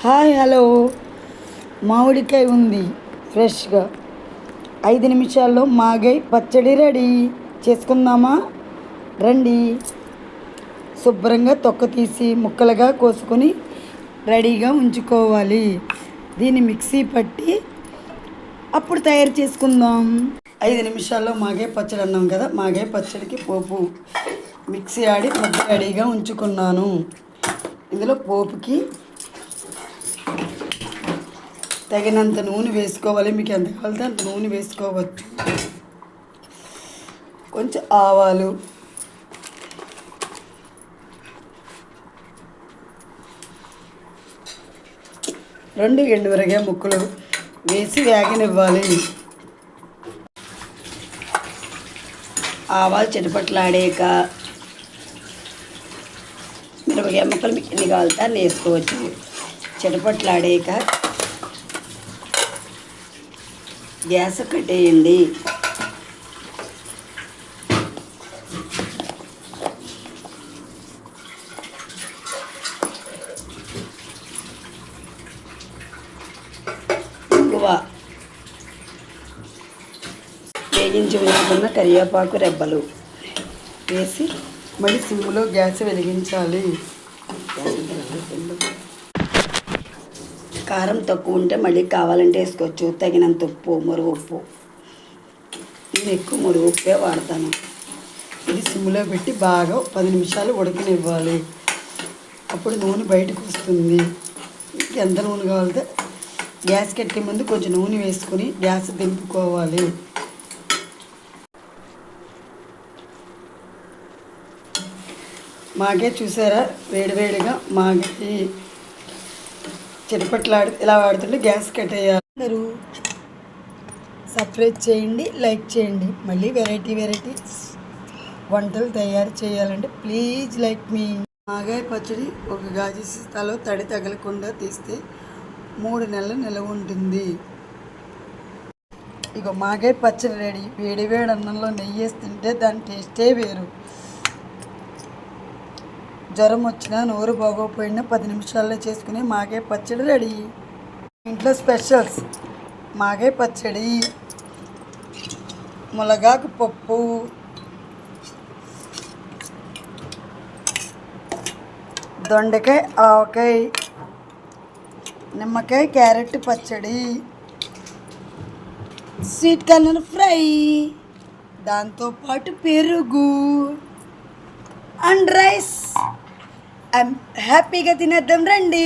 Hi hello, మామిడికాయ ఉంది ఫ్రెష్గా. 5 నిమిషాల్లో మాగాయ పచ్చడి రెడీ చేసుకుందామా? రండి. శుభ్రంగా తొక్క తీసి ముక్కలుగా కోసుకొని రెడీగా ఉంచుకోవాలి. దీన్ని మిక్సీ పట్టి అప్పుడు తయారు చేసుకుందాం. 5 నిమిషాల్లో మాగాయ పచ్చడి అన్నాం కదా. మాగాయ పచ్చడికి పోపు మిక్సీ ఆడి ముద్ద రెడీగా ఉంచుకున్నాను. ఇందులో పోపుకి తగినంత నూనె వేసుకోవాలి. మీకు ఎంత కావాలంటే అంత నూనె వేసుకోవచ్చు. కొంచెం ఆవాలు, రెండు ఎండుమిరపకాయ ముక్కలు వేసి వేగనివ్వాలి. ఆవాలు చిటపట్లాడాక మిరపకాయ ముక్కలు మీకు ఎన్ని కావాలంటే అన్ని వేసుకోవచ్చు. చిటపట్లాడాక గ్యాస్ కట్టేయండి. ఇంగువ, వేగించి వేసుకున్న కరివేపాకు రెబ్బలు వేసి మళ్ళీ సిమ్లో గ్యాస్ వెలిగించాలి. కారం తక్కువ ఉంటే మళ్ళీ కావాలంటే వేసుకోవచ్చు. తగినంత ఉప్పు, మురుగు ఉప్పు. నేను ఎక్కువ మురుగు ఉప్పే వాడతాను. ఇది సిమ్లో పెట్టి బాగా 10 నిమిషాలు ఉడకనివ్వాలి. అప్పుడు నూనె బయటకు వస్తుంది. ఎంత నూనె కావాలంటే గ్యాస్ కట్టే ముందు కొంచెం నూనె వేసుకొని గ్యాస్ దింపుకోవాలి. మాగే చూసారా, వేడివేడిగా మాగే చిటపట్లాడి ఇలా వాడుతుంటే గ్యాస్ కట్టేయాలి. అందరూ సబ్స్క్రైబ్ చేయండి, లైక్ చేయండి. మళ్ళీ వెరైటీ వంటలు తయారు చేయాలంటే ప్లీజ్ లైక్ మీ. మాగాయ పచ్చడి ఒక గాజు సీసాలో తడి తగలకుండా తీస్తే 3 నెలలు నిలవ ఉంటుంది. ఇక మాగాయ పచ్చడి రెడీ. వేడి అన్నంలో నెయ్యి వేసి తింటే దాని టేస్టే వేరు. జ్వరం వచ్చినా, నోరు బాగోపోయినా 10 నిమిషాల్లో చేసుకుని మాగాయ పచ్చడి రెడీ. ఇంట్లో స్పెషల్స్: మాగాయ పచ్చడి, మునగాకు పప్పు, దొండకాయ, ఆవకాయ, నిమ్మకాయ, క్యారెట్ పచ్చడి, స్వీట్ కార్న్ ఫ్రై, దాంతోపాటు పెరుగు అండ్ రైస్. హ్యాపీగా తినేద్దాం రండి.